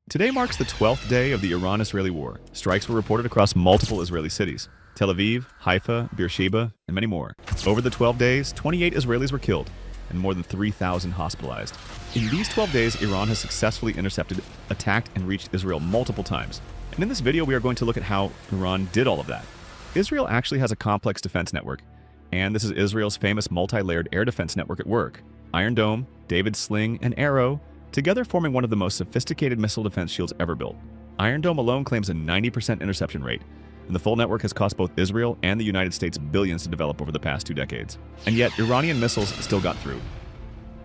Today marks the 12th day of the Iran-Israeli war. Strikes were reported across multiple Israeli cities: Tel Aviv, Haifa, Beersheba, and many more. Over the 12 days, 28 Israelis were killed and more than 3,000 hospitalized. In these 12 days, Iran has successfully intercepted, attacked, and reached Israel multiple times. And in this video, we are going to look at how Iran did all of that. Israel actually has a complex defense network, and this is Israel's famous multi-layered air defense network at work. Iron Dome, David's Sling, and Arrow, together forming one of the most sophisticated missile defense shields ever built. Iron Dome alone claims a 90% interception rate, and the full network has cost both Israel and the United States billions to develop over the past 2 decades. And yet, Iranian missiles still got through.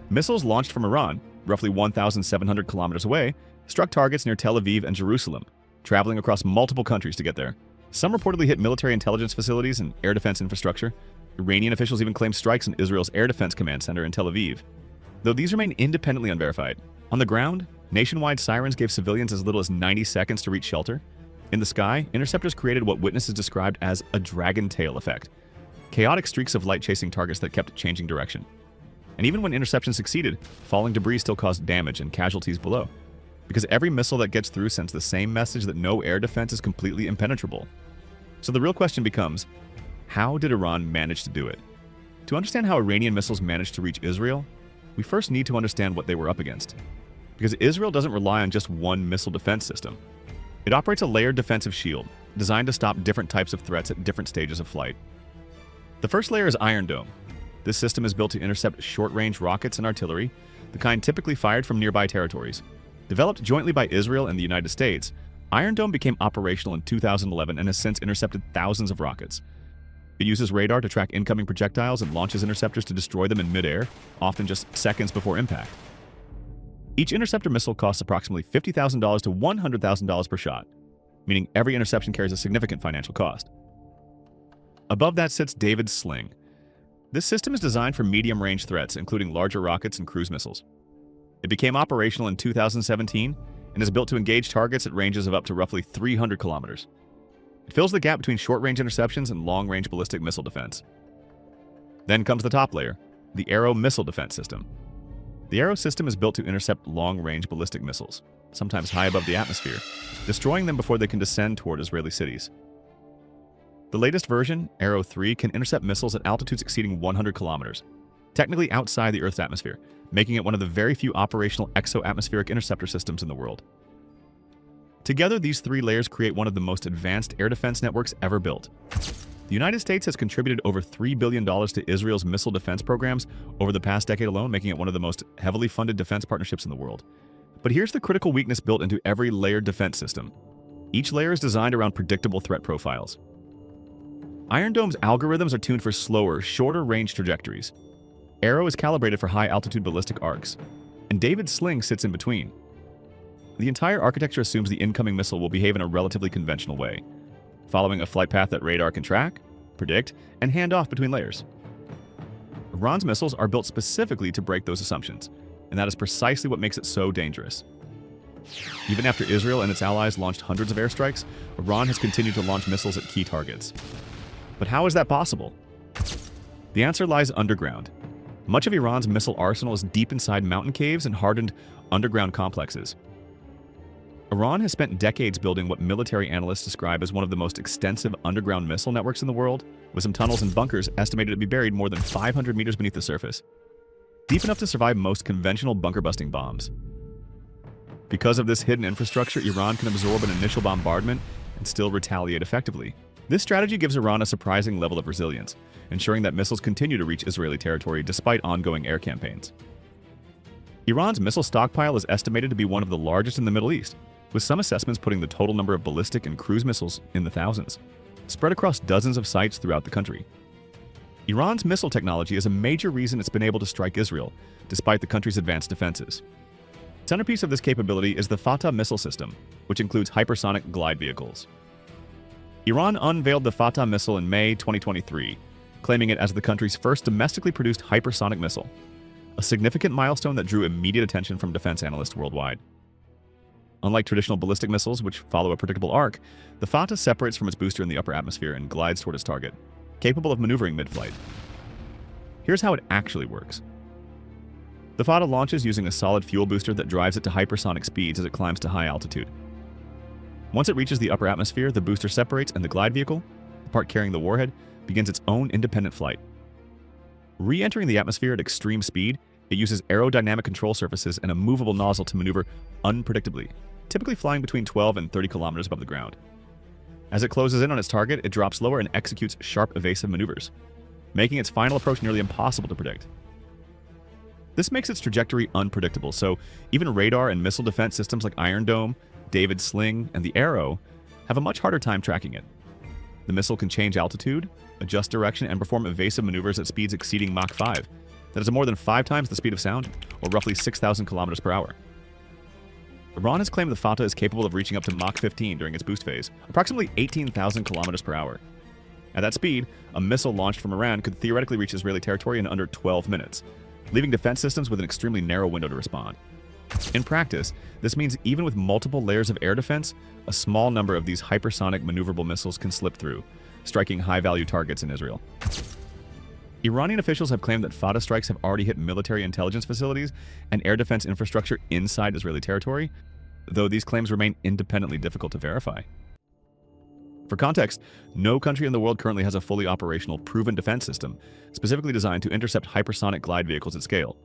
Missiles launched from Iran, roughly 1,700 kilometers away, struck targets near Tel Aviv and Jerusalem, traveling across multiple countries to get there. Some reportedly hit military intelligence facilities and air defense infrastructure. Iranian officials even claimed strikes on Israel's Air Defense Command Center in Tel Aviv, though these remain independently unverified. On the ground, nationwide sirens gave civilians as little as 90 seconds to reach shelter. In the sky, interceptors created what witnesses described as a dragon tail effect, chaotic streaks of light chasing targets that kept changing direction. And even when interception succeeded, falling debris still caused damage and casualties below, because every missile that gets through sends the same message that no air defense is completely impenetrable. So the real question becomes, how did Iran manage to do it? To understand how Iranian missiles managed to reach Israel, we first need to understand what they were up against. Because Israel doesn't rely on just one missile defense system. It operates a layered defensive shield, designed to stop different types of threats at different stages of flight. The first layer is Iron Dome. This system is built to intercept short-range rockets and artillery, the kind typically fired from nearby territories. Developed jointly by Israel and the United States, Iron Dome became operational in 2011 and has since intercepted thousands of rockets. It uses radar to track incoming projectiles and launches interceptors to destroy them in midair, often just seconds before impact. Each interceptor missile costs approximately $50,000 to $100,000 per shot, meaning every interception carries a significant financial cost. Above that sits David's Sling. This system is designed for medium-range threats, including larger rockets and cruise missiles. It became operational in 2017 and is built to engage targets at ranges of up to roughly 300 kilometers. It fills the gap between short-range interceptions and long-range ballistic missile defense. Then comes the top layer, the Arrow missile defense system. The Arrow system is built to intercept long-range ballistic missiles, sometimes high above the atmosphere, destroying them before they can descend toward Israeli cities. The latest version, Arrow 3, can intercept missiles at altitudes exceeding 100 kilometers, technically outside the Earth's atmosphere, making it one of the very few operational exo-atmospheric interceptor systems in the world. Together, these 3 layers create one of the most advanced air defense networks ever built. The United States has contributed over $3 billion to Israel's missile defense programs over the past decade alone, making it one of the most heavily funded defense partnerships in the world. But here's the critical weakness built into every layered defense system. Each layer is designed around predictable threat profiles. Iron Dome's algorithms are tuned for slower, shorter-range trajectories. Arrow is calibrated for high-altitude ballistic arcs, and David's Sling sits in between. The entire architecture assumes the incoming missile will behave in a relatively conventional way, following a flight path that radar can track, predict, and hand off between layers. Iran's missiles are built specifically to break those assumptions, and that is precisely what makes it so dangerous. Even after Israel and its allies launched hundreds of airstrikes, Iran has continued to launch missiles at key targets. But how is that possible? The answer lies underground. Much of Iran's missile arsenal is deep inside mountain caves and hardened underground complexes. Iran has spent decades building what military analysts describe as one of the most extensive underground missile networks in the world, with some tunnels and bunkers estimated to be buried more than 500 meters beneath the surface, deep enough to survive most conventional bunker-busting bombs. Because of this hidden infrastructure, Iran can absorb an initial bombardment and still retaliate effectively. This strategy gives Iran a surprising level of resilience, ensuring that missiles continue to reach Israeli territory despite ongoing air campaigns. Iran's missile stockpile is estimated to be one of the largest in the Middle East, with some assessments putting the total number of ballistic and cruise missiles in the thousands, spread across dozens of sites throughout the country. Iran's missile technology is a major reason it's been able to strike Israel, despite the country's advanced defenses. The centerpiece of this capability is the Fatah missile system, which includes hypersonic glide vehicles. Iran unveiled the Fatah missile in May 2023, claiming it as the country's first domestically produced hypersonic missile, a significant milestone that drew immediate attention from defense analysts worldwide. Unlike traditional ballistic missiles, which follow a predictable arc, the Fatah separates from its booster in the upper atmosphere and glides toward its target, capable of maneuvering mid-flight. Here's how it actually works. The Fata launches using a solid fuel booster that drives it to hypersonic speeds as it climbs to high altitude. Once it reaches the upper atmosphere, the booster separates and the glide vehicle, the part carrying the warhead, begins its own independent flight. Re-entering the atmosphere at extreme speed, it uses aerodynamic control surfaces and a movable nozzle to maneuver unpredictably, typically flying between 12 and 30 kilometers above the ground. As it closes in on its target, it drops lower and executes sharp evasive maneuvers, making its final approach nearly impossible to predict. This makes its trajectory unpredictable, so even radar and missile defense systems like Iron Dome, David's Sling, and the Arrow have a much harder time tracking it. The missile can change altitude, adjust direction, and perform evasive maneuvers at speeds exceeding Mach 5. That is more than 5 times the speed of sound, or roughly 6,000 kilometers per hour. Iran has claimed the Fata is capable of reaching up to Mach 15 during its boost phase, approximately 18,000 kilometers per hour. At that speed, a missile launched from Iran could theoretically reach Israeli territory in under 12 minutes, leaving defense systems with an extremely narrow window to respond. In practice, this means even with multiple layers of air defense, a small number of these hypersonic maneuverable missiles can slip through, striking high-value targets in Israel. Iranian officials have claimed that Fata strikes have already hit military intelligence facilities and air defense infrastructure inside Israeli territory, though these claims remain independently difficult to verify. For context, no country in the world currently has a fully operational, proven defense system specifically designed to intercept hypersonic glide vehicles at scale,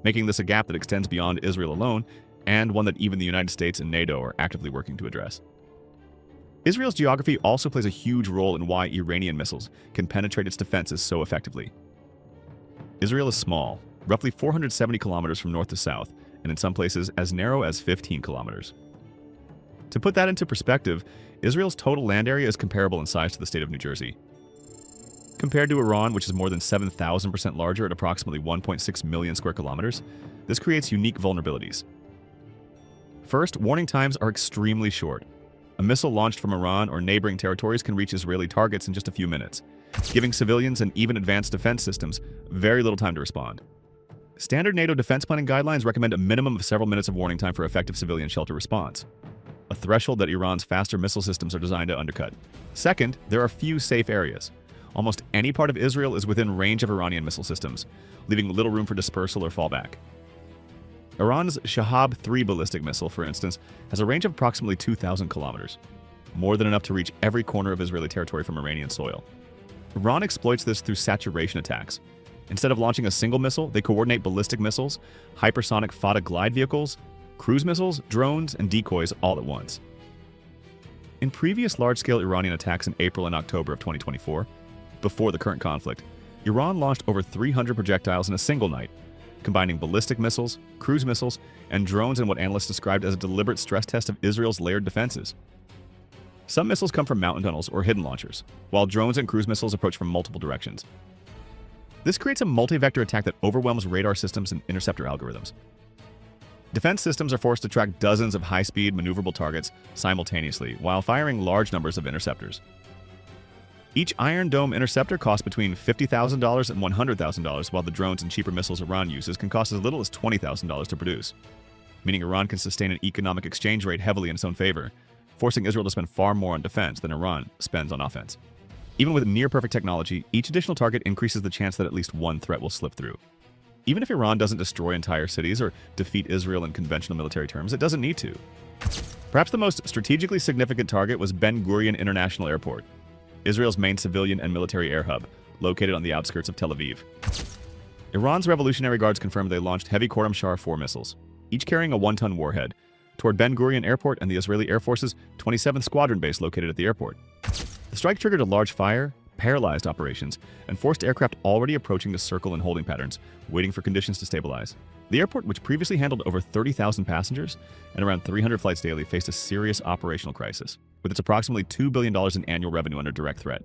making this a gap that extends beyond Israel alone and one that even the United States and NATO are actively working to address. Israel's geography also plays a huge role in why Iranian missiles can penetrate its defenses so effectively. Israel is small, roughly 470 kilometers from north to south, and in some places as narrow as 15 kilometers. To put that into perspective, Israel's total land area is comparable in size to the state of New Jersey. Compared to Iran, which is more than 7,000% larger at approximately 1.6 million square kilometers, this creates unique vulnerabilities. First, warning times are extremely short. A missile launched from Iran or neighboring territories can reach Israeli targets in just a few minutes, giving civilians and even advanced defense systems very little time to respond. Standard NATO defense planning guidelines recommend a minimum of several minutes of warning time for effective civilian shelter response, a threshold that Iran's faster missile systems are designed to undercut. Second, there are few safe areas. Almost any part of Israel is within range of Iranian missile systems, leaving little room for dispersal or fallback. Iran's Shahab-3 ballistic missile, for instance, has a range of approximately 2,000 kilometers, more than enough to reach every corner of Israeli territory from Iranian soil. Iran exploits this through saturation attacks. Instead of launching a single missile, they coordinate ballistic missiles, hypersonic Fata glide vehicles, cruise missiles, drones, and decoys all at once. In previous large-scale Iranian attacks in April and October of 2024, before the current conflict, Iran launched over 300 projectiles in a single night, combining ballistic missiles, cruise missiles, and drones in what analysts described as a deliberate stress test of Israel's layered defenses. Some missiles come from mountain tunnels or hidden launchers, while drones and cruise missiles approach from multiple directions. This creates a multi-vector attack that overwhelms radar systems and interceptor algorithms. Defense systems are forced to track dozens of high-speed, maneuverable targets simultaneously, while firing large numbers of interceptors. Each Iron Dome interceptor costs between $50,000 and $100,000, while the drones and cheaper missiles Iran uses can cost as little as $20,000 to produce, meaning Iran can sustain an economic exchange rate heavily in its own favor, forcing Israel to spend far more on defense than Iran spends on offense. Even with near-perfect technology, each additional target increases the chance that at least one threat will slip through. Even if Iran doesn't destroy entire cities or defeat Israel in conventional military terms, it doesn't need to. Perhaps the most strategically significant target was Ben Gurion International Airport, Israel's main civilian and military air hub, located on the outskirts of Tel Aviv. Iran's Revolutionary Guards confirmed they launched heavy Khorramshahr 4 missiles, each carrying a 1-ton warhead, toward Ben Gurion Airport and the Israeli Air Force's 27th Squadron base located at the airport. The strike triggered a large fire, paralyzed operations, and forced aircraft already approaching to circle in holding patterns, waiting for conditions to stabilize. The airport, which previously handled over 30,000 passengers and around 300 flights daily, faced a serious operational crisis, with its approximately $2 billion in annual revenue under direct threat.